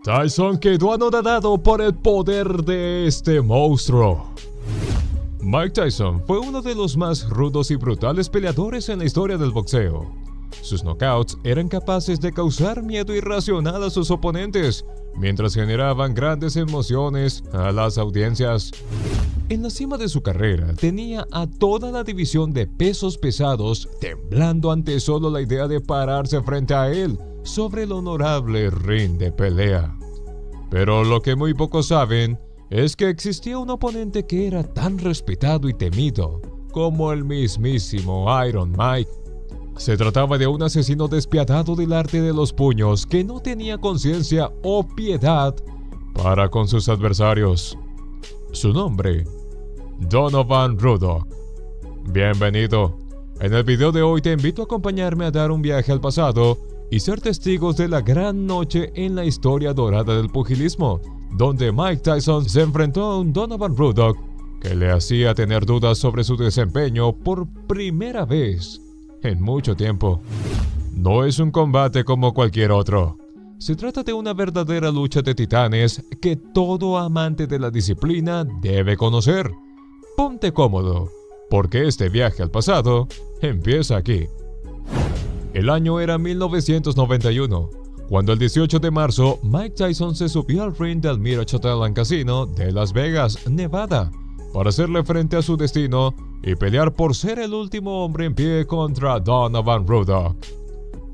Tyson quedó anodadado por el poder de este monstruo. Mike Tyson fue uno de los más rudos y brutales peleadores en la historia del boxeo. Sus knockouts eran capaces de causar miedo irracional a sus oponentes, mientras generaban grandes emociones a las audiencias. En la cima de su carrera tenía a toda la división de pesos pesados temblando ante solo la idea de pararse frente a él sobre el honorable ring de pelea. Pero lo que muy pocos saben es que existía un oponente que era tan respetado y temido como el mismísimo Iron Mike. Se trataba de un asesino despiadado del arte de los puños que no tenía conciencia o piedad para con sus adversarios. Su nombre, Donovan Ruddock. Bienvenido. En el video de hoy te invito a acompañarme a dar un viaje al pasado y ser testigos de la gran noche en la historia dorada del pugilismo, donde Mike Tyson se enfrentó a un Donovan Ruddock que le hacía tener dudas sobre su desempeño por primera vez en mucho tiempo. No es un combate como cualquier otro. Se trata de una verdadera lucha de titanes que todo amante de la disciplina debe conocer. Ponte cómodo, porque este viaje al pasado empieza aquí. El año era 1991, cuando el 18 de marzo Mike Tyson se subió al ring del Mirage Hotel and Casino de Las Vegas, Nevada, para hacerle frente a su destino y pelear por ser el último hombre en pie contra Donovan Ruddock.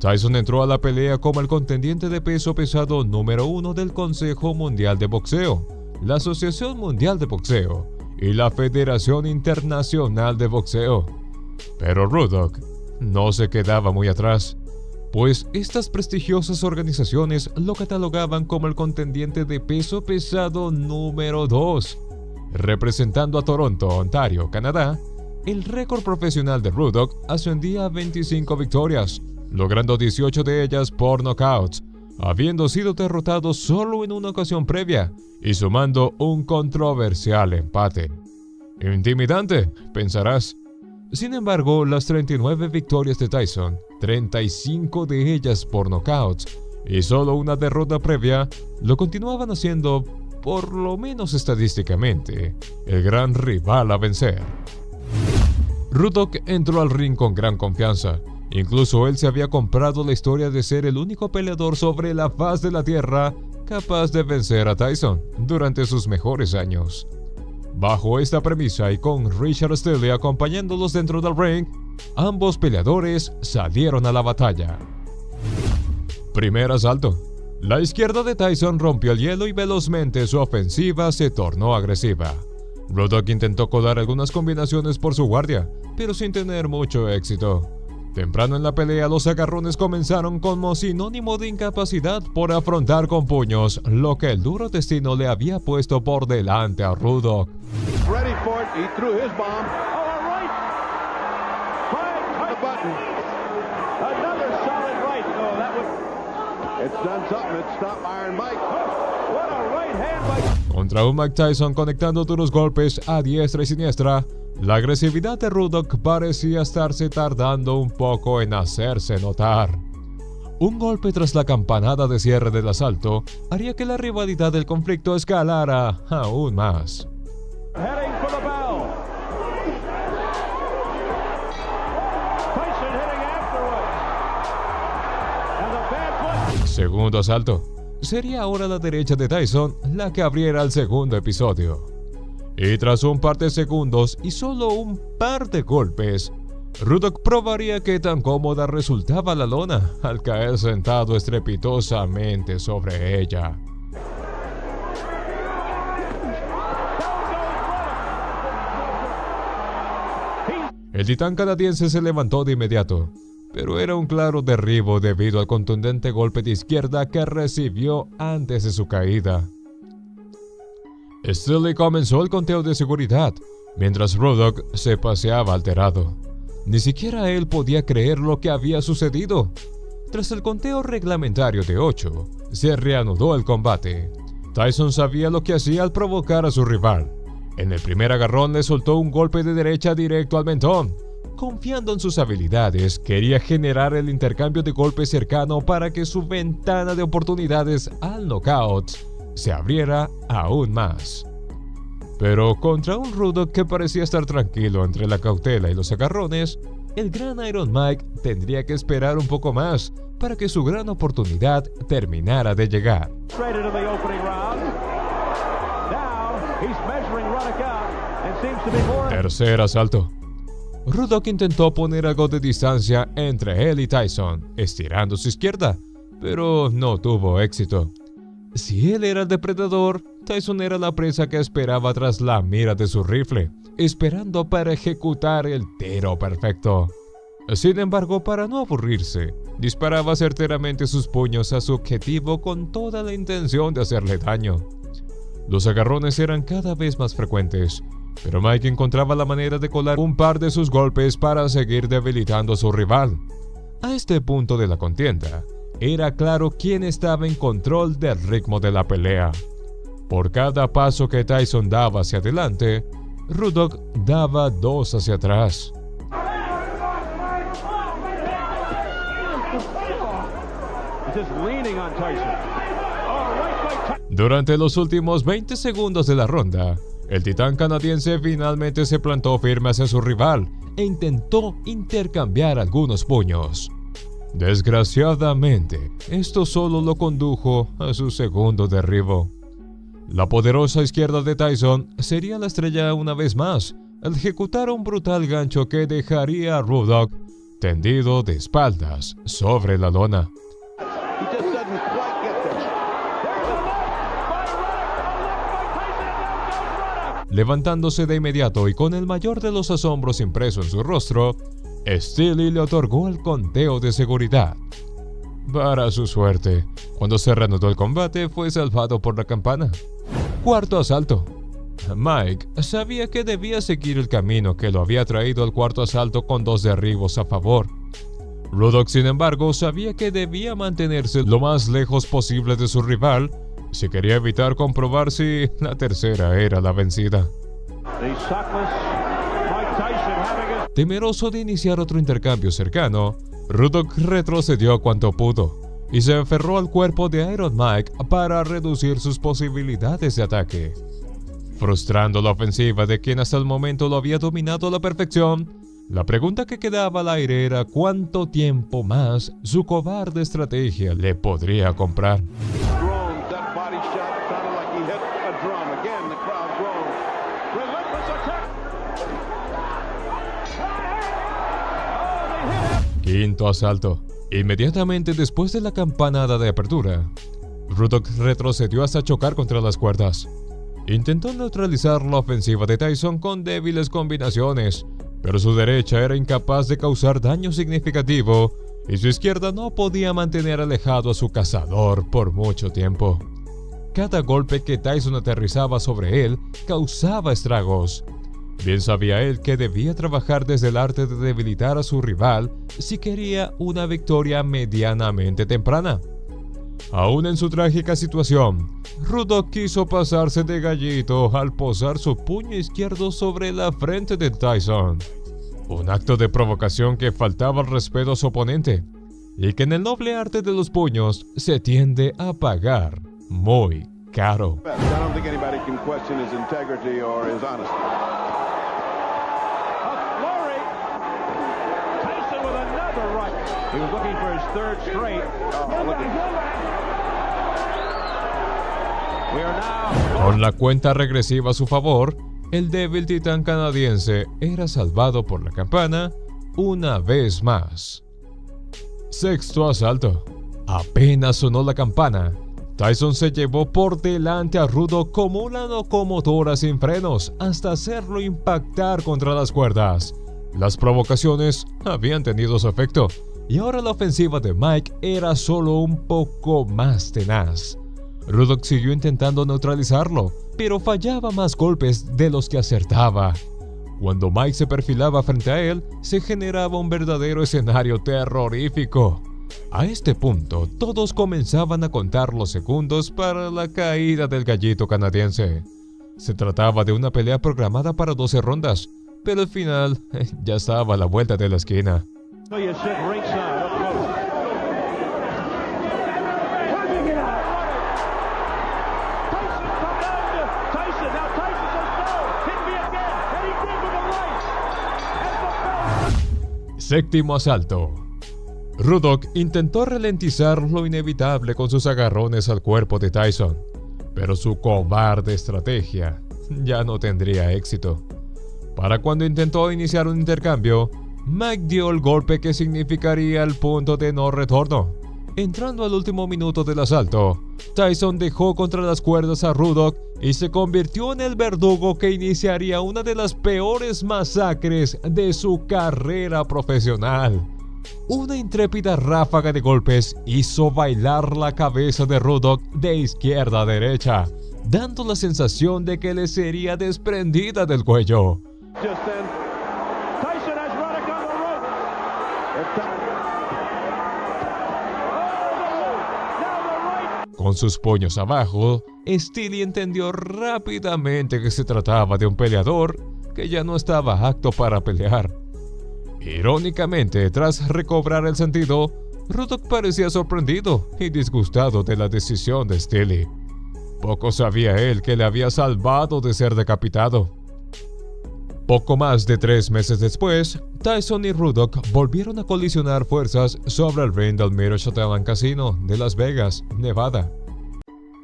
Tyson entró a la pelea como el contendiente de peso pesado número 1 del Consejo Mundial de Boxeo, la Asociación Mundial de Boxeo y la Federación Internacional de Boxeo. Pero Ruddock no se quedaba muy atrás, pues estas prestigiosas organizaciones lo catalogaban como el contendiente de peso pesado número 2. Representando a Toronto, Ontario, Canadá, el récord profesional de Ruddock ascendía a 25 victorias, logrando 18 de ellas por knockouts, habiendo sido derrotado solo en una ocasión previa y sumando un controversial empate. Intimidante, pensarás. Sin embargo, las 39 victorias de Tyson, 35 de ellas por knockouts y solo una derrota previa, lo continuaban haciendo, por lo menos estadísticamente, el gran rival a vencer. Ruddock entró al ring con gran confianza. Incluso él se había comprado la historia de ser el único peleador sobre la faz de la tierra capaz de vencer a Tyson durante sus mejores años. Bajo esta premisa y con Richard Steele acompañándolos dentro del ring, ambos peleadores salieron a la batalla. Primer asalto. La izquierda de Tyson rompió el hielo y velozmente su ofensiva se tornó agresiva. Ruddock intentó colar algunas combinaciones por su guardia, pero sin tener mucho éxito. Temprano en la pelea, los agarrones comenzaron como sinónimo de incapacidad por afrontar con puños lo que el duro destino le había puesto por delante a Ruddock. Contra un Mike Tyson conectando duros golpes a diestra y siniestra, la agresividad de Ruddock parecía estarse tardando un poco en hacerse notar. Un golpe tras la campanada de cierre del asalto haría que la rivalidad del conflicto escalara aún más. Segundo asalto. Sería ahora la derecha de Tyson la que abriera el segundo episodio. Y tras un par de segundos y solo un par de golpes, Ruddock probaría qué tan cómoda resultaba la lona al caer sentado estrepitosamente sobre ella. El titán canadiense se levantó de inmediato, pero era un claro derribo debido al contundente golpe de izquierda que recibió antes de su caída. Steele comenzó el conteo de seguridad, mientras Ruddock se paseaba alterado. Ni siquiera él podía creer lo que había sucedido. Tras el conteo reglamentario de 8, se reanudó el combate. Tyson sabía lo que hacía al provocar a su rival. En el primer agarrón le soltó un golpe de derecha directo al mentón, confiando en sus habilidades, quería generar el intercambio de golpes cercano para que su ventana de oportunidades al knockout se abriera aún más. Pero contra un Ruddock que parecía estar tranquilo entre la cautela y los agarrones, el gran Iron Mike tendría que esperar un poco más para que su gran oportunidad terminara de llegar. Tercer asalto. Ruddock intentó poner algo de distancia entre él y Tyson, estirando su izquierda, pero no tuvo éxito. Si él era el depredador, Tyson era la presa que esperaba tras la mira de su rifle, esperando para ejecutar el tiro perfecto. Sin embargo, para no aburrirse, disparaba certeramente sus puños a su objetivo con toda la intención de hacerle daño. Los agarrones eran cada vez más frecuentes, pero Mike encontraba la manera de colar un par de sus golpes para seguir debilitando a su rival. A este punto de la contienda, era claro quién estaba en control del ritmo de la pelea. Por cada paso que Tyson daba hacia adelante, Ruddock daba 2 hacia atrás. Durante los últimos 20 segundos de la ronda, el titán canadiense finalmente se plantó firme hacia su rival e intentó intercambiar algunos puños. Desgraciadamente, esto solo lo condujo a su segundo derribo. La poderosa izquierda de Tyson sería la estrella una vez más al ejecutar un brutal gancho que dejaría a Ruddock tendido de espaldas sobre la lona. Levantándose de inmediato y con el mayor de los asombros impreso en su rostro, Steely le otorgó el conteo de seguridad. Para su suerte, cuando se reanudó el combate, fue salvado por la campana. Cuarto asalto. Mike sabía que debía seguir el camino que lo había traído al cuarto asalto con 2 derribos a favor. Ruddock, sin embargo, sabía que debía mantenerse lo más lejos posible de su rival si quería evitar comprobar si la tercera era la vencida. Temeroso de iniciar otro intercambio cercano, Ruddock retrocedió cuanto pudo y se aferró al cuerpo de Iron Mike para reducir sus posibilidades de ataque. Frustrando la ofensiva de quien hasta el momento lo había dominado a la perfección, la pregunta que quedaba al aire era cuánto tiempo más su cobarde estrategia le podría comprar. Quinto asalto. Inmediatamente después de la campanada de apertura, Ruddock retrocedió hasta chocar contra las cuerdas. Intentó neutralizar la ofensiva de Tyson con débiles combinaciones, pero su derecha era incapaz de causar daño significativo y su izquierda no podía mantener alejado a su cazador por mucho tiempo. Cada golpe que Tyson aterrizaba sobre él causaba estragos. Bien sabía él que debía trabajar desde el arte de debilitar a su rival si quería una victoria medianamente temprana. Aún en su trágica situación, Ruddock quiso pasarse de gallito al posar su puño izquierdo sobre la frente de Tyson. Un acto de provocación que faltaba al respeto a su oponente y que en el noble arte de los puños se tiende a pagar muy caro. Con la cuenta regresiva a su favor, el débil titán canadiense era salvado por la campana una vez más. Sexto asalto. Apenas sonó la campana, Tyson se llevó por delante a Ruddock como una locomotora sin frenos hasta hacerlo impactar contra las cuerdas. Las provocaciones habían tenido su efecto, y ahora la ofensiva de Mike era solo un poco más tenaz. Ruddock siguió intentando neutralizarlo, pero fallaba más golpes de los que acertaba. Cuando Mike se perfilaba frente a él, se generaba un verdadero escenario terrorífico. A este punto, todos comenzaban a contar los segundos para la caída del gallito canadiense. Se trataba de una pelea programada para 12 rondas, pero al final ya estaba a la vuelta de la esquina. Séptimo asalto. Ruddock intentó ralentizar lo inevitable con sus agarrones al cuerpo de Tyson, pero su cobarde estrategia ya no tendría éxito. Para cuando intentó iniciar un intercambio, Mike dio el golpe que significaría el punto de no retorno. Entrando al último minuto del asalto, Tyson dejó contra las cuerdas a Ruddock y se convirtió en el verdugo que iniciaría una de las peores masacres de su carrera profesional. Una intrépida ráfaga de golpes hizo bailar la cabeza de Ruddock de izquierda a derecha, dando la sensación de que le sería desprendida del cuello. Con sus puños abajo, Steely entendió rápidamente que se trataba de un peleador que ya no estaba apto para pelear. Irónicamente, tras recobrar el sentido, Ruddock parecía sorprendido y disgustado de la decisión de Steely. Poco sabía él que le había salvado de ser decapitado. Poco más de 3 meses después, Tyson y Ruddock volvieron a colisionar fuerzas sobre el ring del Meadowlark Casino de Las Vegas, Nevada.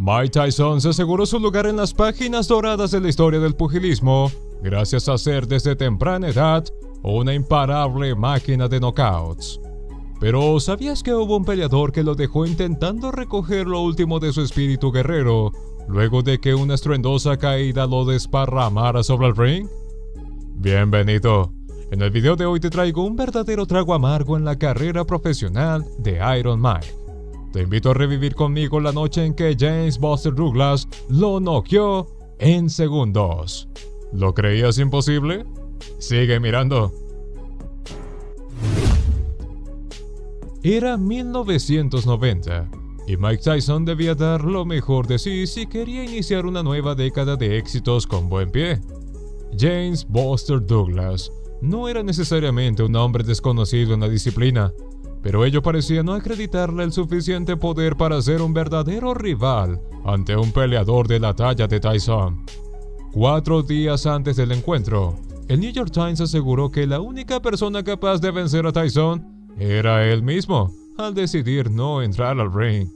Mike Tyson se aseguró su lugar en las páginas doradas de la historia del pugilismo gracias a ser desde temprana edad una imparable máquina de knockouts. Pero ¿sabías que hubo un peleador que lo dejó intentando recoger lo último de su espíritu guerrero luego de que una estruendosa caída lo desparramara sobre el ring? Bienvenido. En el video de hoy te traigo un verdadero trago amargo en la carrera profesional de Iron Mike. Te invito a revivir conmigo la noche en que James Buster Douglas lo noqueó en segundos. ¿Lo creías imposible? Sigue mirando. Era 1990 y Mike Tyson debía dar lo mejor de sí si quería iniciar una nueva década de éxitos con buen pie. James Buster Douglas no era necesariamente un hombre desconocido en la disciplina, pero ello parecía no acreditarle el suficiente poder para ser un verdadero rival ante un peleador de la talla de Tyson. 4 días antes del encuentro, el New York Times aseguró que la única persona capaz de vencer a Tyson era él mismo, al decidir no entrar al ring.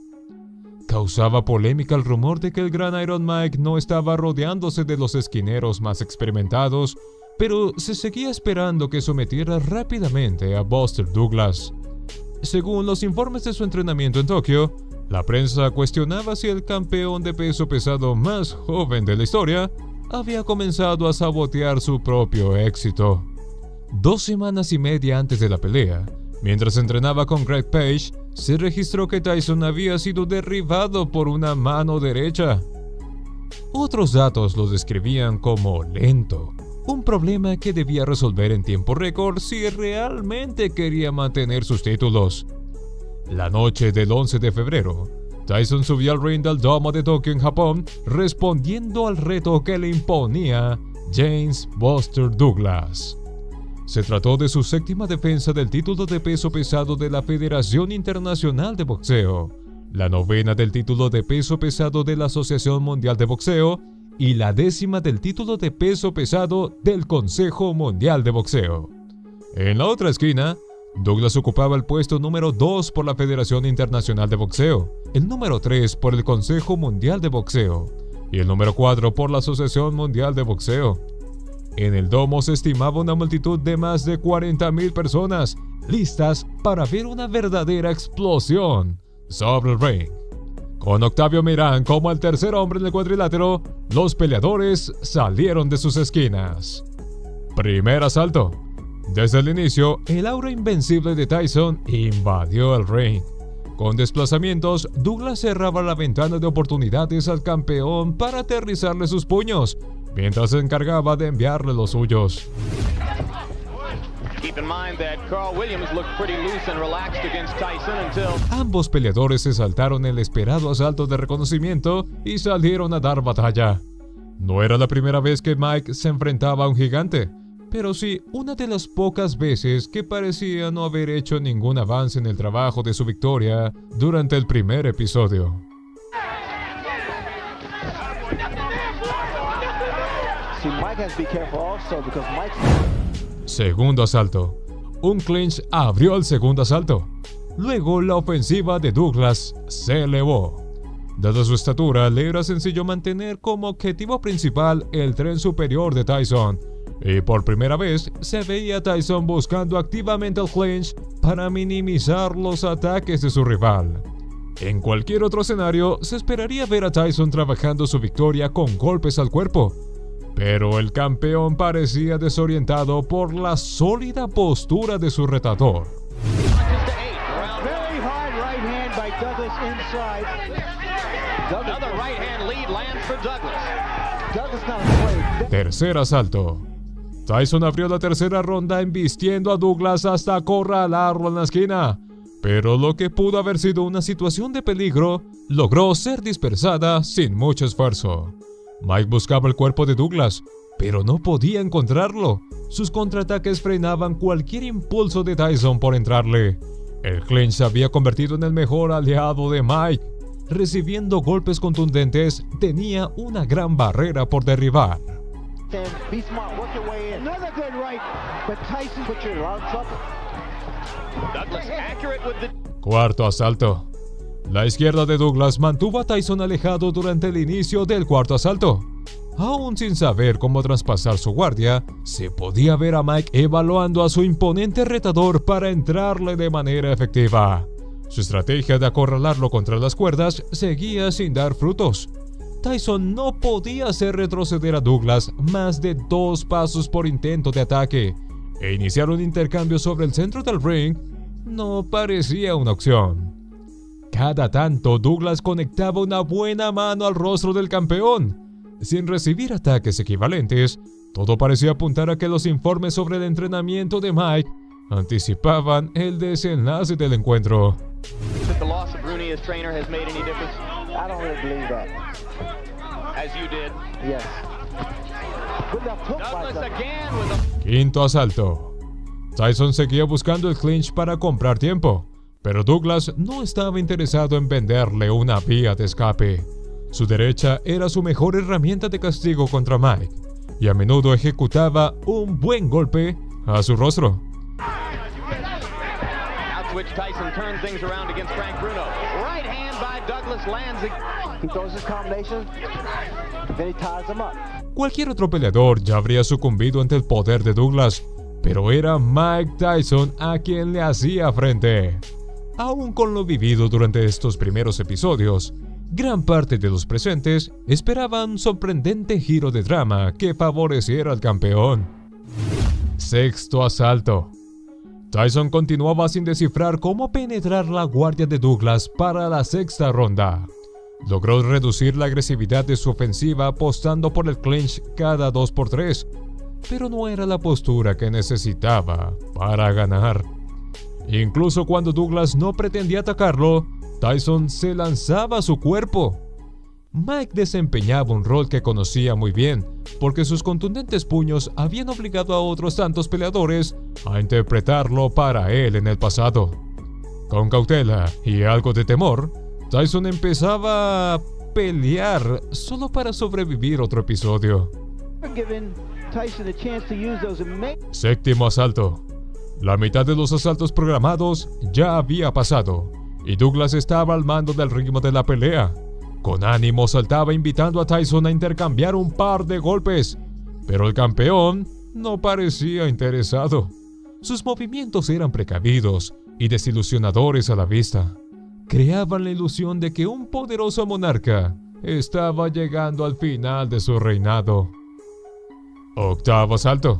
Causaba polémica el rumor de que el gran Iron Mike no estaba rodeándose de los esquineros más experimentados, pero se seguía esperando que sometiera rápidamente a Buster Douglas. Según los informes de su entrenamiento en Tokio, la prensa cuestionaba si el campeón de peso pesado más joven de la historia había comenzado a sabotear su propio éxito. 2 semanas y media antes de la pelea, mientras entrenaba con Greg Page, se registró que Tyson había sido derribado por una mano derecha. Otros datos lo describían como lento, un problema que debía resolver en tiempo récord si realmente quería mantener sus títulos. La noche del 11 de febrero, Tyson subió al ring del Domo de Tokio en Japón, respondiendo al reto que le imponía James Buster Douglas. Se trató de su 7ª defensa del título de peso pesado de la Federación Internacional de Boxeo, la 9ª del título de peso pesado de la Asociación Mundial de Boxeo y la 10ª del título de peso pesado del Consejo Mundial de Boxeo. En la otra esquina, Douglas ocupaba el puesto número 2 por la Federación Internacional de Boxeo, el número 3 por el Consejo Mundial de Boxeo y el número 4 por la Asociación Mundial de Boxeo. En el domo se estimaba una multitud de más de 40,000 personas, listas para ver una verdadera explosión sobre el ring. Con Octavio Mirán como el tercer hombre en el cuadrilátero, los peleadores salieron de sus esquinas. Primer asalto. Desde el inicio, el aura invencible de Tyson invadió el ring. Con desplazamientos, Douglas cerraba la ventana de oportunidades al campeón para aterrizarle sus puños, mientras se encargaba de enviarle los suyos. Ambos peleadores se saltaron el esperado asalto de reconocimiento y salieron a dar batalla. No era la primera vez que Mike se enfrentaba a un gigante, pero sí una de las pocas veces que parecía no haber hecho ningún avance en el trabajo de su victoria durante el primer episodio. Segundo asalto. Un clinch abrió el segundo asalto. Luego la ofensiva de Douglas se elevó. Dada su estatura, le era sencillo mantener como objetivo principal el tren superior de Tyson, y por primera vez se veía a Tyson buscando activamente el clinch para minimizar los ataques de su rival. En cualquier otro escenario, se esperaría ver a Tyson trabajando su victoria con golpes al cuerpo, pero el campeón parecía desorientado por la sólida postura de su retador. Tercer asalto. Tyson abrió la tercera ronda embistiendo a Douglas hasta acorralarlo en la esquina, pero lo que pudo haber sido una situación de peligro logró ser dispersada sin mucho esfuerzo. Mike buscaba el cuerpo de Douglas, pero no podía encontrarlo. Sus contraataques frenaban cualquier impulso de Tyson por entrarle. El clinch se había convertido en el mejor aliado de Mike. Recibiendo golpes contundentes, tenía una gran barrera por derribar. Cuarto asalto. La izquierda de Douglas mantuvo a Tyson alejado durante el inicio del cuarto asalto. Aún sin saber cómo traspasar su guardia, se podía ver a Mike evaluando a su imponente retador para entrarle de manera efectiva. Su estrategia de acorralarlo contra las cuerdas seguía sin dar frutos. Tyson no podía hacer retroceder a Douglas más de 2 pasos por intento de ataque, e iniciar un intercambio sobre el centro del ring no parecía una opción. Cada tanto Douglas conectaba una buena mano al rostro del campeón. Sin recibir ataques equivalentes, todo parecía apuntar a que los informes sobre el entrenamiento de Mike anticipaban el desenlace del encuentro. Quinto asalto. Tyson seguía buscando el clinch para comprar tiempo, pero Douglas no estaba interesado en venderle una vía de escape. Su derecha era su mejor herramienta de castigo contra Mike, y a menudo ejecutaba un buen golpe a su rostro. Cualquier otro peleador ya habría sucumbido ante el poder de Douglas, pero era Mike Tyson a quien le hacía frente. Aún con lo vivido durante estos primeros episodios, gran parte de los presentes esperaban un sorprendente giro de drama que favoreciera al campeón. Sexto asalto. Tyson continuaba sin descifrar cómo penetrar la guardia de Douglas para la sexta ronda. Logró reducir la agresividad de su ofensiva apostando por el clinch cada 2x3, pero no era la postura que necesitaba para ganar. Incluso cuando Douglas no pretendía atacarlo, Tyson se lanzaba a su cuerpo. Mike desempeñaba un rol que conocía muy bien, porque sus contundentes puños habían obligado a otros tantos peleadores a interpretarlo para él en el pasado. Con cautela y algo de temor, Tyson empezaba a pelear solo para sobrevivir otro episodio. Séptimo asalto. La mitad de los asaltos programados ya había pasado, y Douglas estaba al mando del ritmo de la pelea. Con ánimo saltaba invitando a Tyson a intercambiar un par de golpes, pero el campeón no parecía interesado. Sus movimientos eran precavidos y desilusionadores a la vista. Creaban la ilusión de que un poderoso monarca estaba llegando al final de su reinado. Octavo asalto.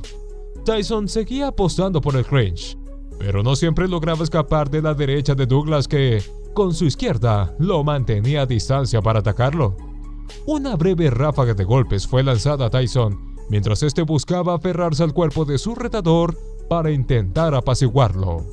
Tyson seguía apostando por el clinch, pero no siempre lograba escapar de la derecha de Douglas que, con su izquierda, lo mantenía a distancia para atacarlo. Una breve ráfaga de golpes fue lanzada a Tyson, mientras este buscaba aferrarse al cuerpo de su retador para intentar apaciguarlo.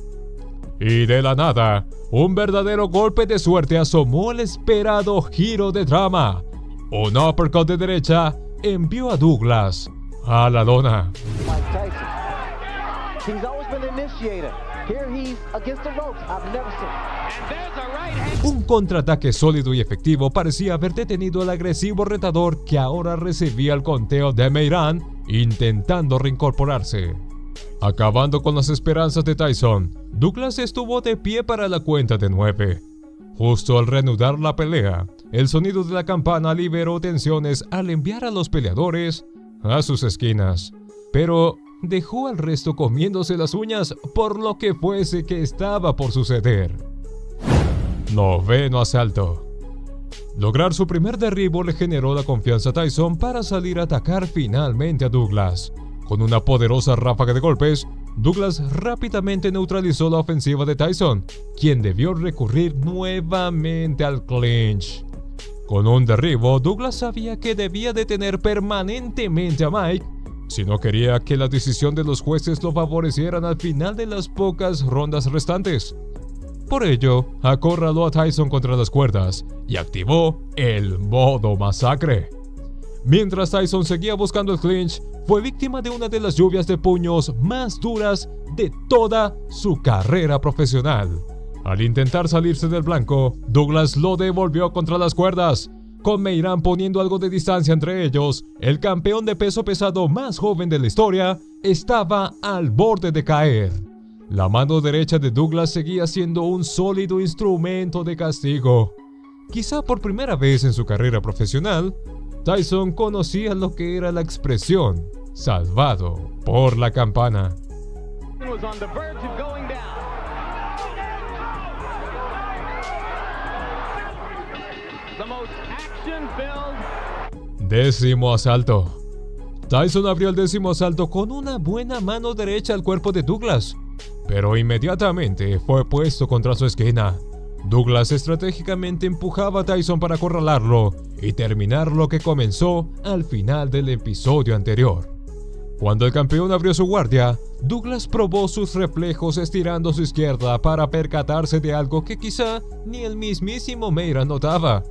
Y de la nada, un verdadero golpe de suerte asomó el esperado giro de drama. Un uppercut de derecha envió a Douglas a la lona. Mike Tyson. He's always been the initiator. Here he's against the ropes. I've never seen. And there's a right hand. Un contraataque sólido y efectivo parecía haber detenido al agresivo retador que ahora recibía el conteo de Meiran intentando reincorporarse. Acabando con las esperanzas de Tyson, Douglas estuvo de pie para la cuenta de 9. Justo al reanudar la pelea, el sonido de la campana liberó tensiones al enviar a los peleadores a sus esquinas, pero dejó al resto comiéndose las uñas por lo que fuese que estaba por suceder. Noveno asalto. Lograr su primer derribo le generó la confianza a Tyson para salir a atacar finalmente a Douglas. Con una poderosa ráfaga de golpes, Douglas rápidamente neutralizó la ofensiva de Tyson, quien debió recurrir nuevamente al clinch. Con un derribo, Douglas sabía que debía detener permanentemente a Mike si no quería que la decisión de los jueces lo favorecieran al final de las pocas rondas restantes. Por ello, acorraló a Tyson contra las cuerdas y activó el modo masacre. Mientras Tyson seguía buscando el clinch, fue víctima de una de las lluvias de puños más duras de toda su carrera profesional. Al intentar salirse del blanco, Douglas lo devolvió contra las cuerdas. Con Meiran poniendo algo de distancia entre ellos, el campeón de peso pesado más joven de la historia estaba al borde de caer. La mano derecha de Douglas seguía siendo un sólido instrumento de castigo. Quizá por primera vez en su carrera profesional, Tyson conocía lo que era la expresión "salvado por la campana". Was on the verge of going down. The most action-filled. Décimo asalto. Tyson abrió el décimo asalto con una buena mano derecha al cuerpo de Douglas, pero inmediatamente fue puesto contra su esquina. Douglas estratégicamente empujaba a Tyson para acorralarlo y terminar lo que comenzó al final del episodio anterior. Cuando el campeón abrió su guardia, Douglas probó sus reflejos estirando su izquierda para percatarse de algo que quizá ni el mismísimo Meiran notaba.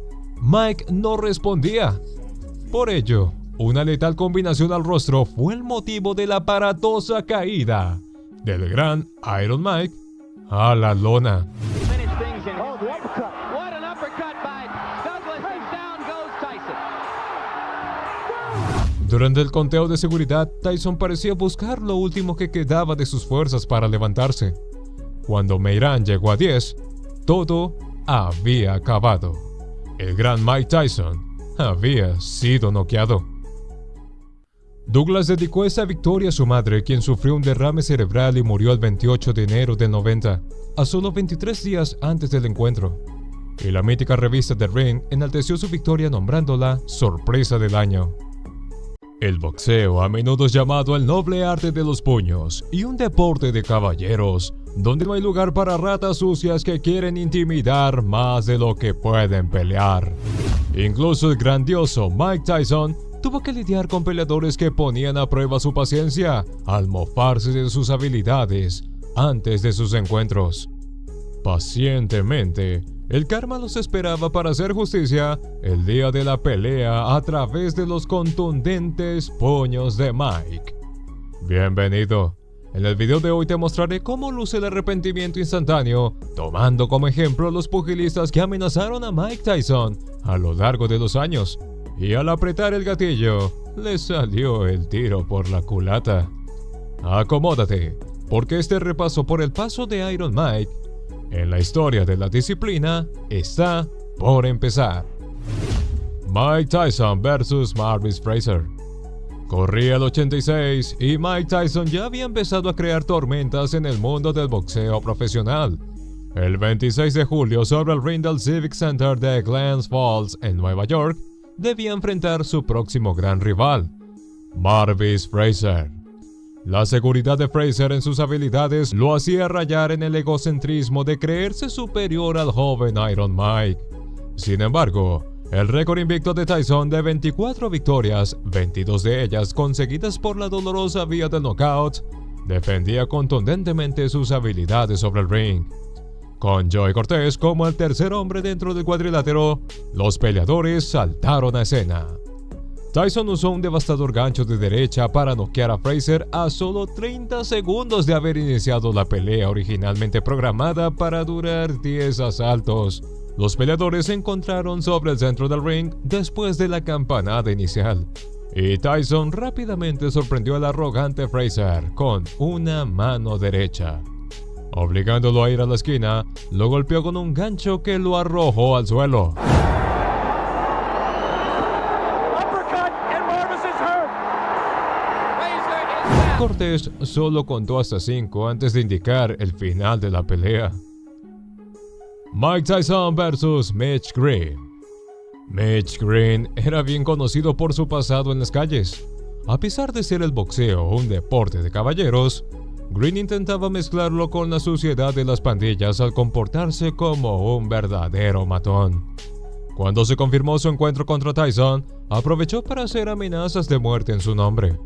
Mike no respondía. Por ello, una letal combinación al rostro fue el motivo de la aparatosa caída del gran Iron Mike a la lona. Finish things in. Oh, the uppercut. What an uppercut by Douglas, and down goes Tyson. Durante el conteo de seguridad, Tyson parecía buscar lo último que quedaba de sus fuerzas para levantarse. Cuando Meiran llegó a 10, todo había acabado. El gran Mike Tyson había sido noqueado. Douglas dedicó esta victoria a su madre, quien sufrió un derrame cerebral y murió el 28 de enero del 90, a solo 23 días antes del encuentro. Y la mítica revista The Ring enalteció su victoria nombrándola sorpresa del año. El boxeo, a menudo es llamado el noble arte de los puños y un deporte de caballeros, donde no hay lugar para ratas sucias que quieren intimidar más de lo que pueden pelear. Incluso el grandioso Mike Tyson tuvo que lidiar con peleadores que ponían a prueba su paciencia al mofarse de sus habilidades antes de sus encuentros. Pacientemente, el karma los esperaba para hacer justicia el día de la pelea a través de los contundentes puños de Mike. Bienvenido. En el video de hoy te mostraré cómo luce el arrepentimiento instantáneo, tomando como ejemplo los pugilistas que amenazaron a Mike Tyson a lo largo de los años. Y al apretar el gatillo, le salió el tiro por la culata. Acomódate, porque este repaso por el paso de Iron Mike en la historia de la disciplina está por empezar. Mike Tyson vs. Marvis Frazier. Corría el 86 y Mike Tyson ya había empezado a crear tormentas en el mundo del boxeo profesional. El 26 de julio, sobre el ring del Civic Center de Glens Falls, en Nueva York, debía enfrentar su próximo gran rival, Marvis Frazier. La seguridad de Frazier en sus habilidades lo hacía rayar en el egocentrismo de creerse superior al joven Iron Mike. Sin embargo, el récord invicto de Tyson de 24 victorias, 22 de ellas conseguidas por la dolorosa vía del knockout, defendía contundentemente sus habilidades sobre el ring. Con Joey Cortez como el tercer hombre dentro del cuadrilátero, los peleadores saltaron a escena. Tyson usó un devastador gancho de derecha para noquear a Frazier a solo 30 segundos de haber iniciado la pelea originalmente programada para durar 10 asaltos. Los peleadores se encontraron sobre el centro del ring después de la campanada inicial, y Tyson rápidamente sorprendió al arrogante Frazier con una mano derecha. Obligándolo a ir a la esquina, lo golpeó con un gancho que lo arrojó al suelo. Cortés solo contó hasta 5 antes de indicar el final de la pelea. Mike Tyson vs. Mitch Green. Mitch Green era bien conocido por su pasado en las calles. A pesar de ser el boxeo un deporte de caballeros, Green intentaba mezclarlo con la suciedad de las pandillas al comportarse como un verdadero matón. Cuando se confirmó su encuentro contra Tyson, aprovechó para hacer amenazas de muerte en su nombre.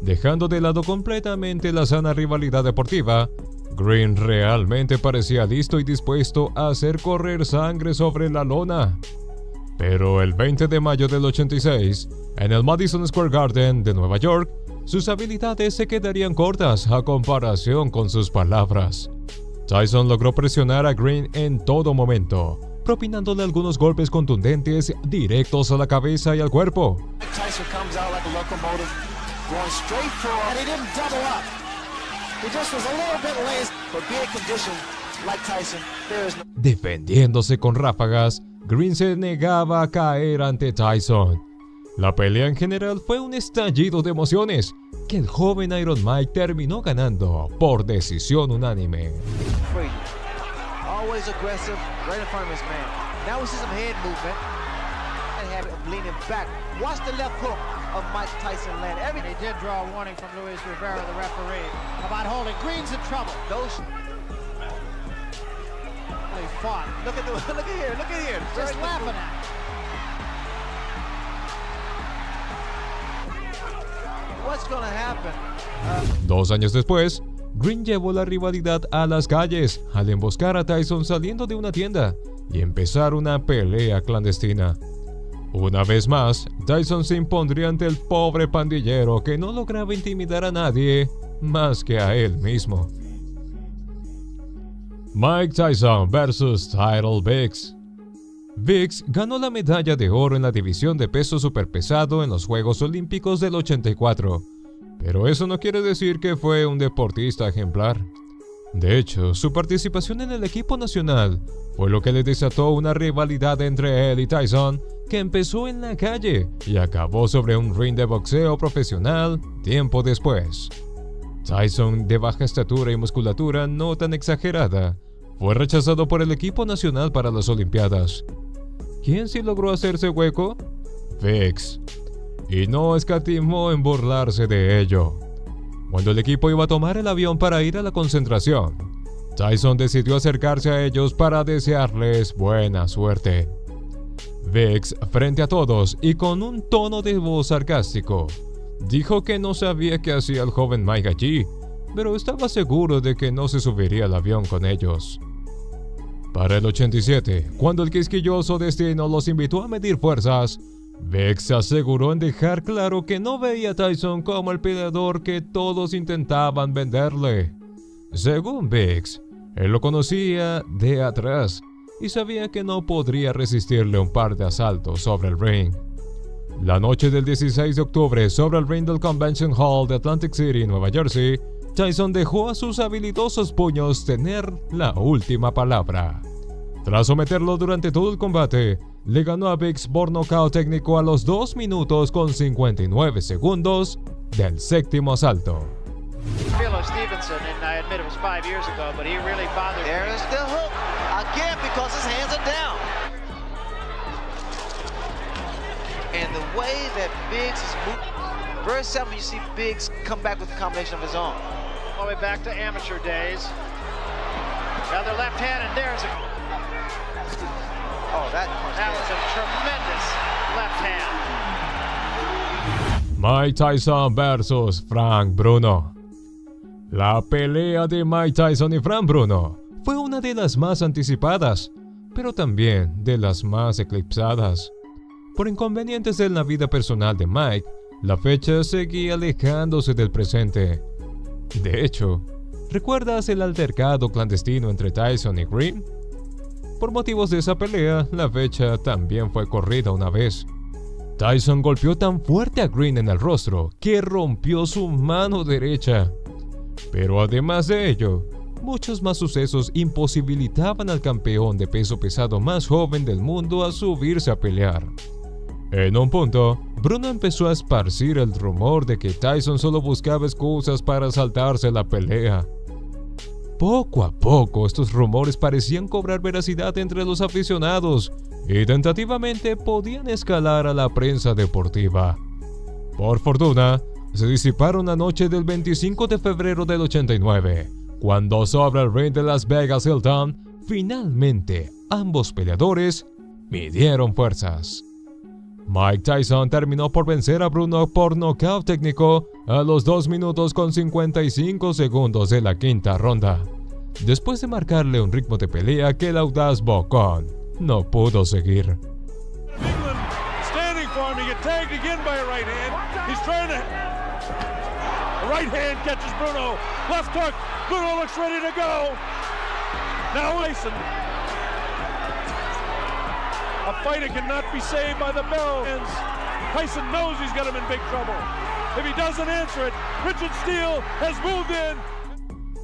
Dejando de lado completamente la sana rivalidad deportiva, Green realmente parecía listo y dispuesto a hacer correr sangre sobre la lona. Pero el 20 de mayo del 86, en el Madison Square Garden de Nueva York, sus habilidades se quedarían cortas a comparación con sus palabras. Tyson logró presionar a Green en todo momento, propinándole algunos golpes contundentes directos a la cabeza y al cuerpo. Tyson comes out like a locomotive, going straight for him, and he didn't double up. He just was a little bit lazy, but being conditioned like Tyson, there is no... Defendiéndose con ráfagas, Green se negaba a caer ante Tyson. La pelea en general fue un estallido de emociones, que el joven Iron Mike terminó ganando por decisión unánime. Always aggressive, right in front of his man. Now we see some head movement and have him leaning back. Watch the left hook of Mike Tyson land. He did draw a warning from Luis Rivera, the referee, about holding. Green's in trouble. Those. He fought. Look at here. Just laughing at him. What's gonna happen? 2 años después, Green llevó la rivalidad a las calles al emboscar a Tyson saliendo de una tienda y empezar una pelea clandestina. Una vez más, Tyson se impondría ante el pobre pandillero que no lograba intimidar a nadie más que a él mismo. Mike Tyson vs. Tyrell Biggs. Biggs ganó la medalla de oro en la división de peso superpesado en los Juegos Olímpicos del 84, pero eso no quiere decir que fue un deportista ejemplar. De hecho, su participación en el equipo nacional fue lo que le desató una rivalidad entre él y Tyson que empezó en la calle y acabó sobre un ring de boxeo profesional tiempo después. Tyson, de baja estatura y musculatura no tan exagerada, fue rechazado por el equipo nacional para las Olimpiadas. ¿Quién sí logró hacerse hueco? Biggs. Y no escatimó en burlarse de ello. Cuando el equipo iba a tomar el avión para ir a la concentración, Tyson decidió acercarse a ellos para desearles buena suerte. Biggs, frente a todos y con un tono de voz sarcástico, dijo que no sabía qué hacía el joven Mike allí, pero estaba seguro de que no se subiría al avión con ellos. Para el 87, cuando el quisquilloso destino los invitó a medir fuerzas, Biggs se aseguró en dejar claro que no veía a Tyson como el peleador que todos intentaban venderle. Según Biggs, él lo conocía de atrás y sabía que no podría resistirle un par de asaltos sobre el ring. La noche del 16 de octubre, sobre el ring del Convention Hall de Atlantic City, Nueva Jersey, Tyson dejó a sus habilidosos puños tener la última palabra. Tras someterlo durante todo el combate, le ganó a Biggs por nocaut técnico a los 2 minutos con 59 segundos del séptimo asalto. Philo Stevenson, and I admit it was 5 years ago, but he really bothered me. There's the hook again because his hands are down. And the way that Biggs is moving, very seldom you see Biggs come back with a combination of his own. All the way back to amateur days. Another left hand, and there's a... Oh, that was a tremendous left hand. Mike Tyson vs. Frank Bruno. La pelea de Mike Tyson y Frank Bruno fue una de las más anticipadas, pero también de las más eclipsadas. Por inconvenientes en la vida personal de Mike, la fecha seguía alejándose del presente. De hecho, ¿recuerdas el altercado clandestino entre Tyson y Green? Por motivos de esa pelea, la fecha también fue corrida una vez. Tyson golpeó tan fuerte a Green en el rostro que rompió su mano derecha. Pero además de ello, muchos más sucesos imposibilitaban al campeón de peso pesado más joven del mundo a subirse a pelear. En un punto, Bruno empezó a esparcir el rumor de que Tyson solo buscaba excusas para saltarse la pelea. Poco a poco, estos rumores parecían cobrar veracidad entre los aficionados y tentativamente podían escalar a la prensa deportiva. Por fortuna, se disiparon la noche del 25 de febrero del 89, cuando sobre el ring de Las Vegas Hilton, finalmente ambos peleadores midieron fuerzas. Mike Tyson terminó por vencer a Bruno por nocaut técnico a los 2 minutos con 55 segundos de la quinta ronda, después de marcarle un ritmo de pelea que el audaz bocón no pudo seguir. England standing for him. He gets tagged again by a right hand. He's trying to. The right hand catches Bruno. Left hook. Bruno looks ready to go. Now Tyson. A fighter cannot be saved by the bell. Tyson knows he's got him in big trouble. If he doesn't answer it, Richard Steele has moved in.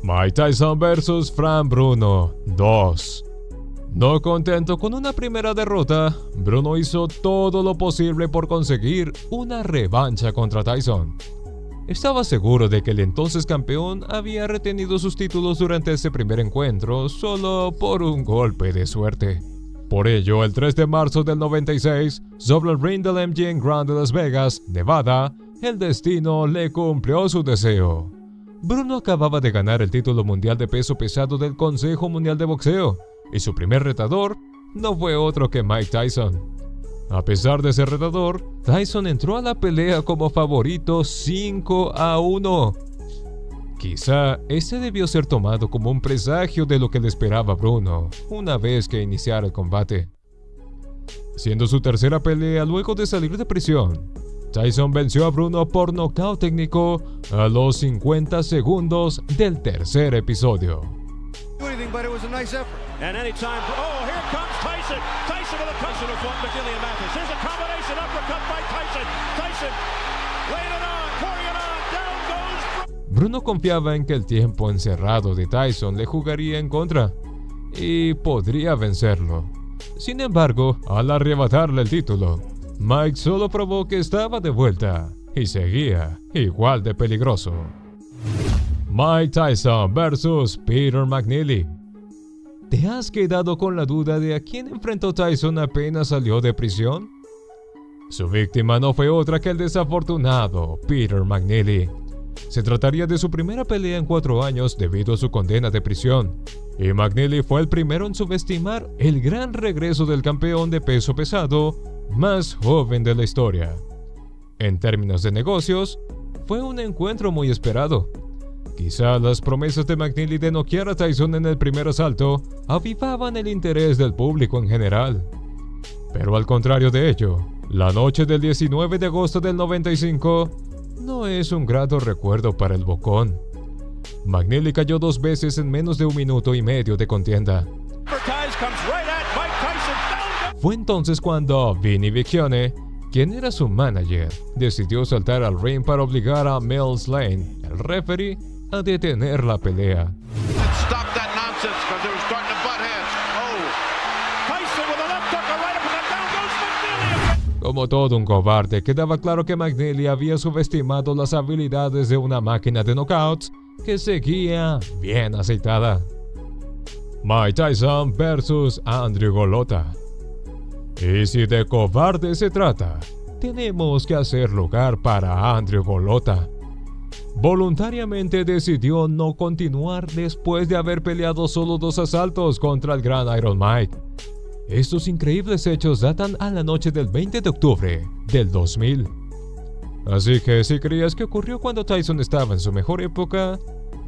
Mike Tyson vs. Frank Bruno 2. No contento con una primera derrota, Bruno hizo todo lo posible por conseguir una revancha contra Tyson. Estaba seguro de que el entonces campeón había retenido sus títulos durante ese primer encuentro solo por un golpe de suerte. Por ello, el 3 de marzo del 96, sobre el ring del MGM Grand de Las Vegas, Nevada, el destino le cumplió su deseo. Bruno acababa de ganar el título mundial de peso pesado del Consejo Mundial de Boxeo, y su primer retador no fue otro que Mike Tyson. A pesar de ser retador, Tyson entró a la pelea como favorito 5-1. Quizá ese debió ser tomado como un presagio de lo que le esperaba a Bruno una vez que iniciara el combate. Siendo su tercera pelea luego de salir de prisión, Tyson venció a Bruno por nocaut técnico a los 50 segundos del tercer episodio. But it was a nice effort. And anytime, oh, here comes Tyson. Tyson with a Tyson who fought McNeely Mathis. Here's a combination uppercut by Tyson. Tyson laid it on, pouring it on, down goes. Bruno confiaba en que el tiempo encerrado de Tyson le jugaría en contra y podría vencerlo. Sin embargo, al arrebatarle el título, Mike solo probó que estaba de vuelta y seguía igual de peligroso. Mike Tyson vs. Peter McNeely. ¿Te has quedado con la duda de a quién enfrentó Tyson apenas salió de prisión? Su víctima no fue otra que el desafortunado Peter McNeely. Se trataría de su primera pelea en 4 años debido a su condena de prisión, y McNeely fue el primero en subestimar el gran regreso del campeón de peso pesado más joven de la historia. En términos de negocios, fue un encuentro muy esperado. Quizá las promesas de McNeely de noquear a Tyson en el primer asalto avivaban el interés del público en general. Pero al contrario de ello, la noche del 19 de agosto del 95 no es un grato recuerdo para el bocón. McNeely cayó 2 veces en menos de 1 minuto y medio de contienda. Fue entonces cuando Vinny Vecchione, quien era su manager, decidió saltar al ring para obligar a Mills Lane, el referee, a detener la pelea. Como todo un cobarde, quedaba claro que McNeely había subestimado las habilidades de una máquina de knockouts que seguía bien aceitada. Mike Tyson vs. Andrew Golota. Y si de cobarde se trata, tenemos que hacer lugar para Andrew Golota. Voluntariamente decidió no continuar después de haber peleado solo 2 asaltos contra el gran Iron Mike. Estos increíbles hechos datan a la noche del 20 de octubre del 2000. Así que si creías que ocurrió cuando Tyson estaba en su mejor época,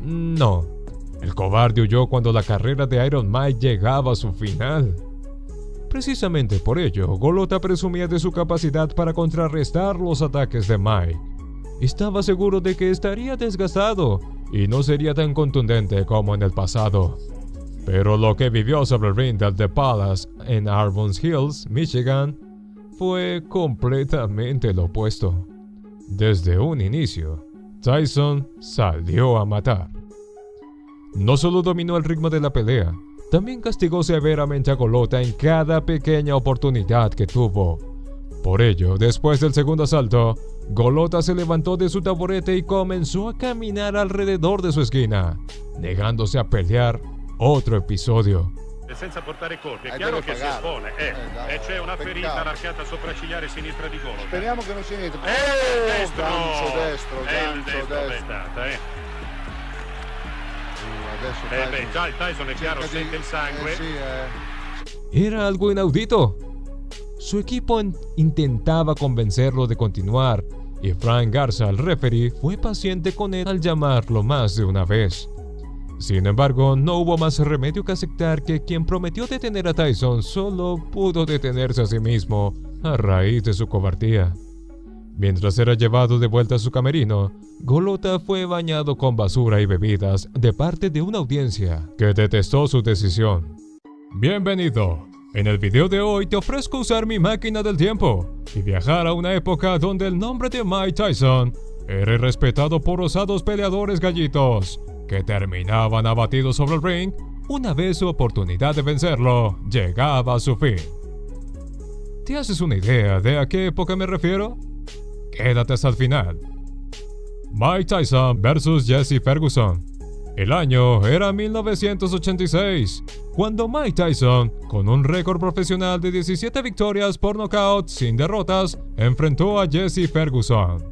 no. El cobarde huyó cuando la carrera de Iron Mike llegaba a su final. Precisamente por ello, Golota presumía de su capacidad para contrarrestar los ataques de Mike. Estaba seguro de que estaría desgastado y no sería tan contundente como en el pasado. Pero lo que vivió sobre el ring del The Palace en Auburn Hills, Michigan, fue completamente lo opuesto. Desde un inicio, Tyson salió a matar. No solo dominó el ritmo de la pelea, también castigó severamente a Golota en cada pequeña oportunidad que tuvo. Por ello, después del segundo asalto, Golota se levantó de su taburete y comenzó a caminar alrededor de su esquina, negándose a pelear otro episodio. Senza portare colpi, è chiaro che si espone e c'è una ferita all'arcata sopraccigliare sinistra di Golota. Speriamo che non sia niente. Destro! Gancio destro. Bettata, già il Tyson è chiaro, sente il sangue. Era algo inaudito. Su equipo intentaba convencerlo de continuar, y Frank Garza, el referee, fue paciente con él al llamarlo más de una vez. Sin embargo, no hubo más remedio que aceptar que quien prometió detener a Tyson solo pudo detenerse a sí mismo a raíz de su cobardía. Mientras era llevado de vuelta a su camerino, Golota fue bañado con basura y bebidas de parte de una audiencia que detestó su decisión. Bienvenido. En el video de hoy te ofrezco usar mi máquina del tiempo y viajar a una época donde el nombre de Mike Tyson era respetado por osados peleadores gallitos que terminaban abatidos sobre el ring una vez su oportunidad de vencerlo llegaba a su fin. ¿Te haces una idea de a qué época me refiero? Quédate hasta el final. Mike Tyson vs Jesse Ferguson. El año era 1986, cuando Mike Tyson, con un récord profesional de 17 victorias por nocaut sin derrotas, enfrentó a Jesse Ferguson.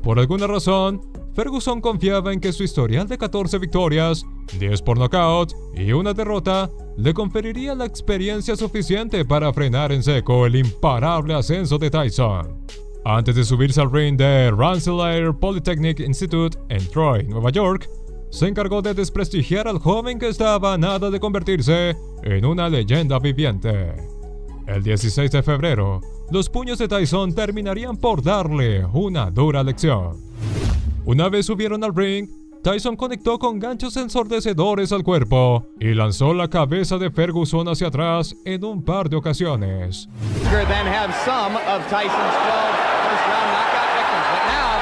Por alguna razón, Ferguson confiaba en que su historial de 14 victorias, 10 por nocaut y una derrota, le conferiría la experiencia suficiente para frenar en seco el imparable ascenso de Tyson. Antes de subirse al ring de Rensselaer Polytechnic Institute en Troy, Nueva York, se encargó de desprestigiar al joven que estaba a nada de convertirse en una leyenda viviente. El 16 de febrero, los puños de Tyson terminarían por darle una dura lección. Una vez subieron al ring, Tyson conectó con ganchos ensordecedores al cuerpo y lanzó la cabeza de Ferguson hacia atrás en un par de ocasiones. Then have some of Tyson's 12 first round knockout victims, but now,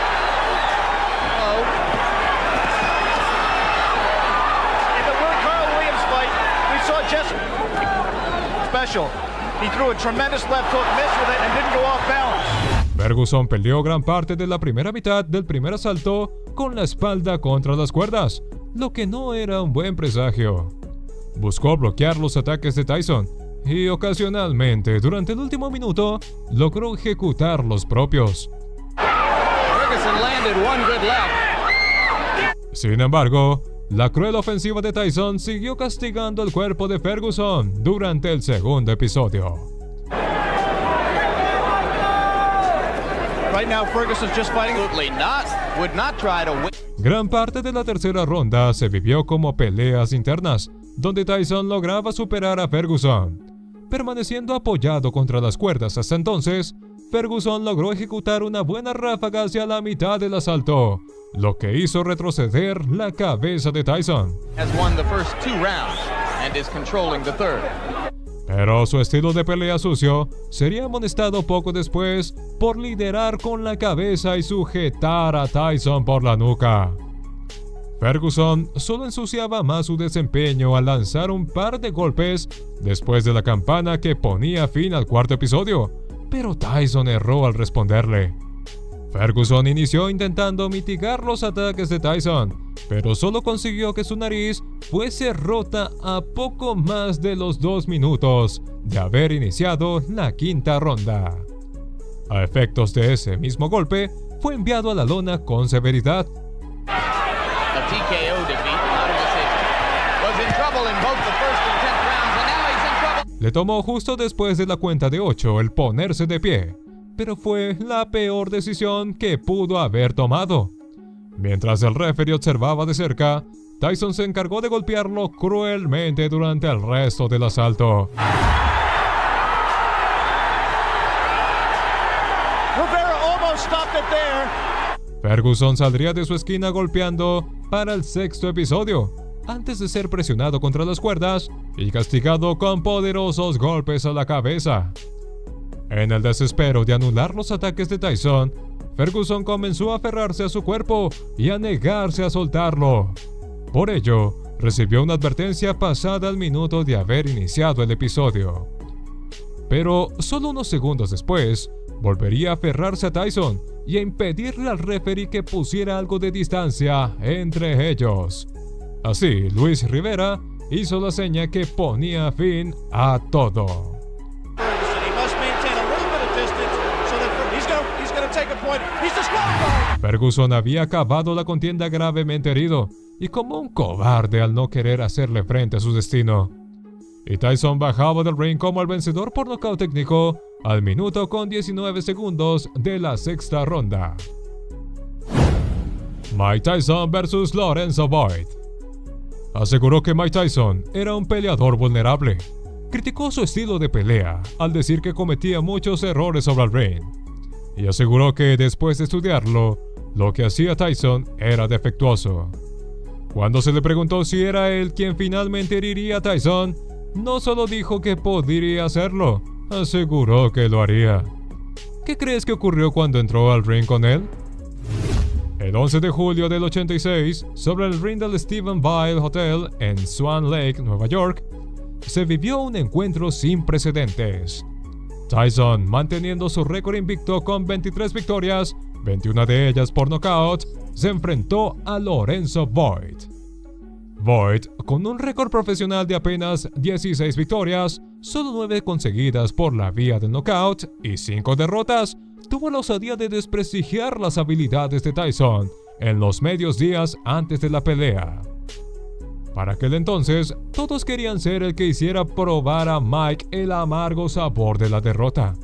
In the Will Carl Williams fight, we saw just special. He threw a tremendous left hook, missed with it, and didn't go off balance. Ferguson perdió gran parte de la primera mitad del primer asalto con la espalda contra las cuerdas, lo que no era un buen presagio. Buscó bloquear los ataques de Tyson y ocasionalmente, durante el último minuto, logró ejecutar los propios. Ferguson landed one good left. Sin embargo, la cruel ofensiva de Tyson siguió castigando el cuerpo de Ferguson durante el segundo episodio. Right now, Ferguson's just fighting. Absolutely not. Would not try to win. Gran parte de la tercera ronda se vivió como peleas internas, donde Tyson lograba superar a Ferguson. Permaneciendo apoyado contra las cuerdas hasta entonces, Ferguson logró ejecutar una buena ráfaga hacia la mitad del asalto, lo que hizo retroceder la cabeza de Tyson. Has won the first 2 rounds and is controlling the third. Pero su estilo de pelea sucio sería amonestado poco después por liderar con la cabeza y sujetar a Tyson por la nuca. Ferguson solo ensuciaba más su desempeño al lanzar un par de golpes después de la campana que ponía fin al cuarto episodio, pero Tyson erró al responderle. Ferguson inició intentando mitigar los ataques de Tyson, pero solo consiguió que su nariz fuese rota a poco más de los 2 minutos de haber iniciado la quinta ronda. A efectos de ese mismo golpe, fue enviado a la lona con severidad. A TKO defeat, not a decision. Was in trouble in both the first and 10th rounds, and now he's in trouble. Le tomó justo después de la cuenta de 8 el ponerse de pie, pero fue la peor decisión que pudo haber tomado. Mientras el referee observaba de cerca, Tyson se encargó de golpearlo cruelmente durante el resto del asalto. almost stopped it there. Ferguson saldría de su esquina golpeando para el sexto episodio, antes de ser presionado contra las cuerdas y castigado con poderosos golpes a la cabeza. En el desespero de anular los ataques de Tyson, Ferguson comenzó a aferrarse a su cuerpo y a negarse a soltarlo. Por ello, recibió una advertencia pasada el minuto de haber iniciado el episodio. Pero solo unos segundos después, volvería a aferrarse a Tyson y a impedirle al referee que pusiera algo de distancia entre ellos. Así, Luis Rivera hizo la seña que ponía fin a todo. Ferguson, he must maintain a little bit of distance so that he's going to take a point. He's disqualified. Ferguson había acabado la contienda gravemente herido y como un cobarde al no querer hacerle frente a su destino. Y Tyson bajaba del ring como el vencedor por nocaut técnico al minuto con 19 segundos de la sexta ronda. Mike Tyson vs Lorenzo Boyd. Aseguró que Mike Tyson era un peleador vulnerable. Criticó su estilo de pelea al decir que cometía muchos errores sobre el ring. Y aseguró que después de estudiarlo, lo que hacía Tyson era defectuoso. Cuando se le preguntó si era él quien finalmente heriría a Tyson, no solo dijo que podría hacerlo, aseguró que lo haría. ¿Qué crees que ocurrió cuando entró al ring con él? El 11 de julio del 86, sobre el ring del Stephen Weil Hotel en Swan Lake, Nueva York, se vivió un encuentro sin precedentes. Tyson, manteniendo su récord invicto con 23 victorias, 21 de ellas por nocaut, se enfrentó a Lorenzo Boyd. Boyd, con un récord profesional de apenas 16 victorias, solo 9 conseguidas por la vía del knockout y 5 derrotas, tuvo la osadía de desprestigiar las habilidades de Tyson en los medios días antes de la pelea. Para aquel entonces, todos querían ser el que hiciera probar a Mike el amargo sabor de la derrota,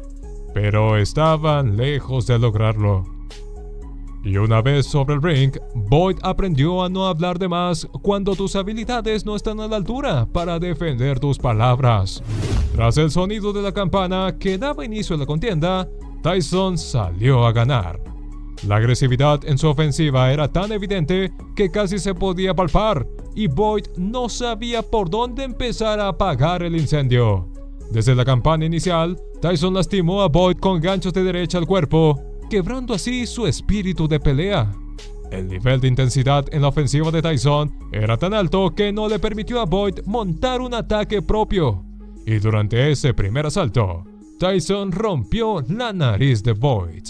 pero estaban lejos de lograrlo. Y una vez sobre el ring, Boyd aprendió a no hablar de más cuando tus habilidades no están a la altura para defender tus palabras. Tras el sonido de la campana que daba inicio a la contienda, Tyson salió a ganar. La agresividad en su ofensiva era tan evidente que casi se podía palpar, y Boyd no sabía por dónde empezar a apagar el incendio. Desde la campana inicial, Tyson lastimó a Boyd con ganchos de derecha al cuerpo, quebrando así su espíritu de pelea. El nivel de intensidad en la ofensiva de Tyson era tan alto que no le permitió a Boyd montar un ataque propio. Y durante ese primer asalto, Tyson rompió la nariz de Boyd.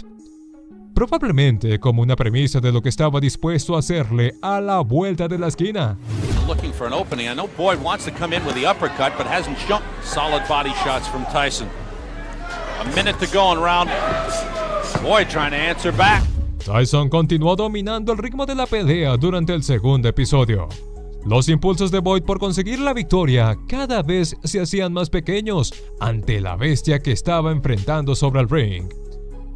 Probablemente como una premisa de lo que estaba dispuesto a hacerle a la vuelta de la esquina. Looking for an opening. I know Boyd wants to come in with the uppercut, but hasn't shown. Solid body shots from Tyson. A minute to go in round. Boyd trying to answer back. Tyson continuó dominando el ritmo de la pelea durante el segundo episodio. Los impulsos de Boyd por conseguir la victoria cada vez se hacían más pequeños ante la bestia que estaba enfrentando sobre el ring.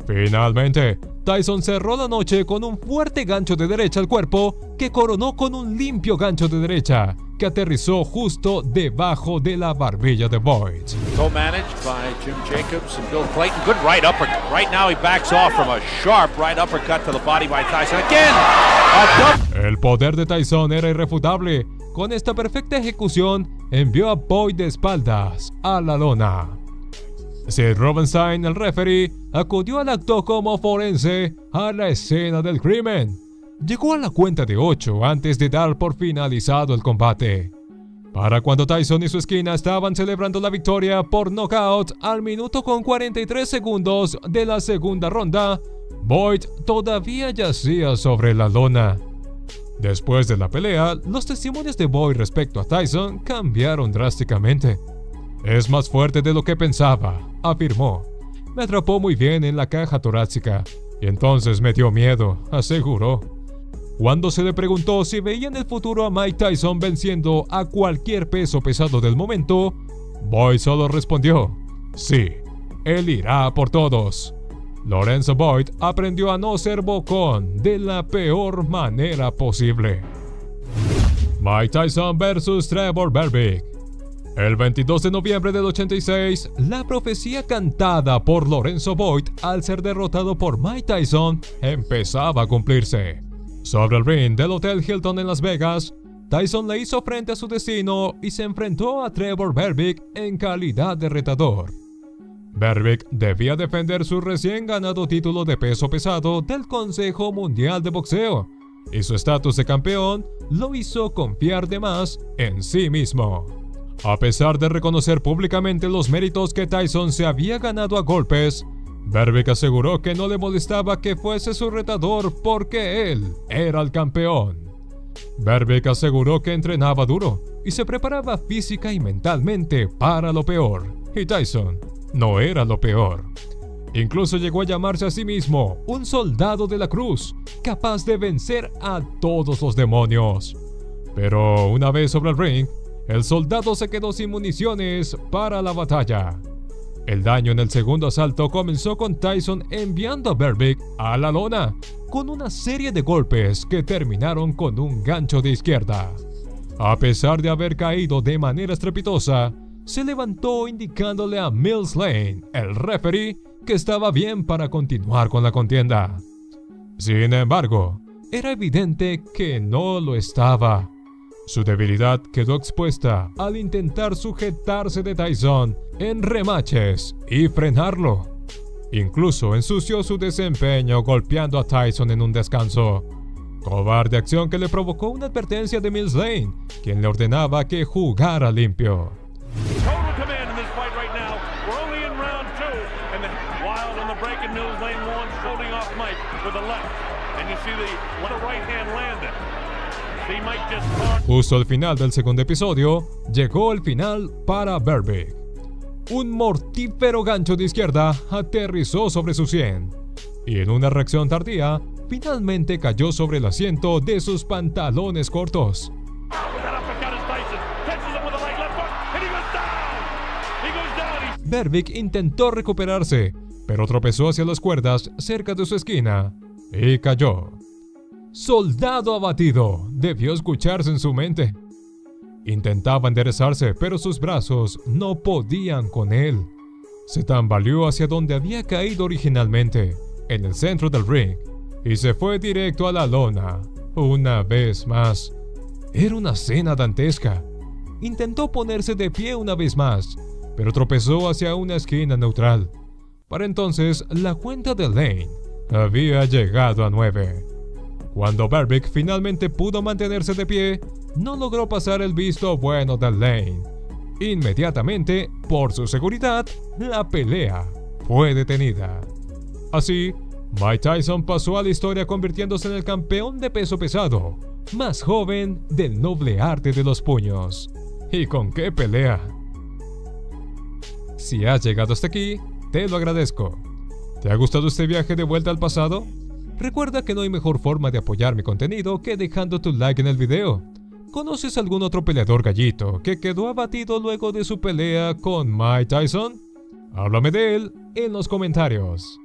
Finalmente, Tyson cerró la noche con un fuerte gancho de derecha al cuerpo que coronó con un limpio gancho de derecha que aterrizó justo debajo de la barbilla de Boyd. Go managed by Jim Jacobs and Bill Clayton. Good right uppercut. Right now he backs off from a sharp right uppercut to the body by Tyson. Again, El poder de Tyson era irrefutable. Con esta perfecta ejecución, envió a Boyd de espaldas a la lona. Sid Rosenstein, el referee, acudió al acto como forense a la escena del crimen. Llegó a la cuenta de 8 antes de dar por finalizado el combate. Para cuando Tyson y su esquina estaban celebrando la victoria por nocaut al minuto con 43 segundos de la segunda ronda, Boyd todavía yacía sobre la lona. Después de la pelea, los testimonios de Boyd respecto a Tyson cambiaron drásticamente. Es más fuerte de lo que pensaba, afirmó. Me atrapó muy bien en la caja torácica y entonces me dio miedo, aseguró. Cuando se le preguntó si veía en el futuro a Mike Tyson venciendo a cualquier peso pesado del momento, Boyd solo respondió, sí, él irá por todos. Lorenzo Boyd aprendió a no ser bocón de la peor manera posible. Mike Tyson vs Trevor Berbick. El 22 de noviembre del 86, la profecía cantada por Lorenzo Boyd al ser derrotado por Mike Tyson empezaba a cumplirse. Sobre el ring del Hotel Hilton en Las Vegas, Tyson le hizo frente a su destino y se enfrentó a Trevor Berbick en calidad de retador. Berbick debía defender su recién ganado título de peso pesado del Consejo Mundial de Boxeo, y su estatus de campeón lo hizo confiar de más en sí mismo. A pesar de reconocer públicamente los méritos que Tyson se había ganado a golpes, Berbick aseguró que no le molestaba que fuese su retador porque él era el campeón. Berbick aseguró que entrenaba duro y se preparaba física y mentalmente para lo peor, y Tyson no era lo peor. Incluso llegó a llamarse a sí mismo un soldado de la cruz, capaz de vencer a todos los demonios. Pero una vez sobre el ring, el soldado se quedó sin municiones para la batalla. El daño en el segundo asalto comenzó con Tyson enviando a Berbick a la lona, con una serie de golpes que terminaron con un gancho de izquierda. A pesar de haber caído de manera estrepitosa, se levantó indicándole a Mills Lane, el referee, que estaba bien para continuar con la contienda. Sin embargo, era evidente que no lo estaba. Su debilidad quedó expuesta al intentar sujetarse de Tyson en rematches y frenarlo. Incluso ensució su desempeño golpeando a Tyson en un descanso. Cobarde acción que le provocó una advertencia de Mills Lane, quien le ordenaba que jugara limpio. Total command in this fight right now. We're only in round 2, and then Wild on the break, and Mills Lane won, holding off Mike with the left. And you see the right hand landed. See Mike just caught. Justo al final del segundo episodio, llegó el final para Berbick. Un mortífero gancho de izquierda aterrizó sobre su sien, y en una reacción tardía, finalmente cayó sobre el asiento de sus pantalones cortos. Berbick intentó recuperarse, pero tropezó hacia las cuerdas cerca de su esquina y cayó. Soldado abatido, debió escucharse en su mente. Intentaba enderezarse, pero sus brazos no podían con él. Se tambaleó hacia donde había caído originalmente, en el centro del ring, y se fue directo a la lona, una vez más. Era una escena dantesca. Intentó ponerse de pie una vez más, pero tropezó hacia una esquina neutral. Para entonces, la cuenta de Lane había llegado a 9. Cuando Berbick finalmente pudo mantenerse de pie, no logró pasar el visto bueno de Lane. Inmediatamente, por su seguridad, la pelea fue detenida. Así, Mike Tyson pasó a la historia convirtiéndose en el campeón de peso pesado más joven del noble arte de los puños. ¿Y con qué pelea? Si has llegado hasta aquí, te lo agradezco. ¿Te ha gustado este viaje de vuelta al pasado? Recuerda que no hay mejor forma de apoyar mi contenido que dejando tu like en el video. ¿Conoces algún otro peleador gallito que quedó abatido luego de su pelea con Mike Tyson? Háblame de él en los comentarios.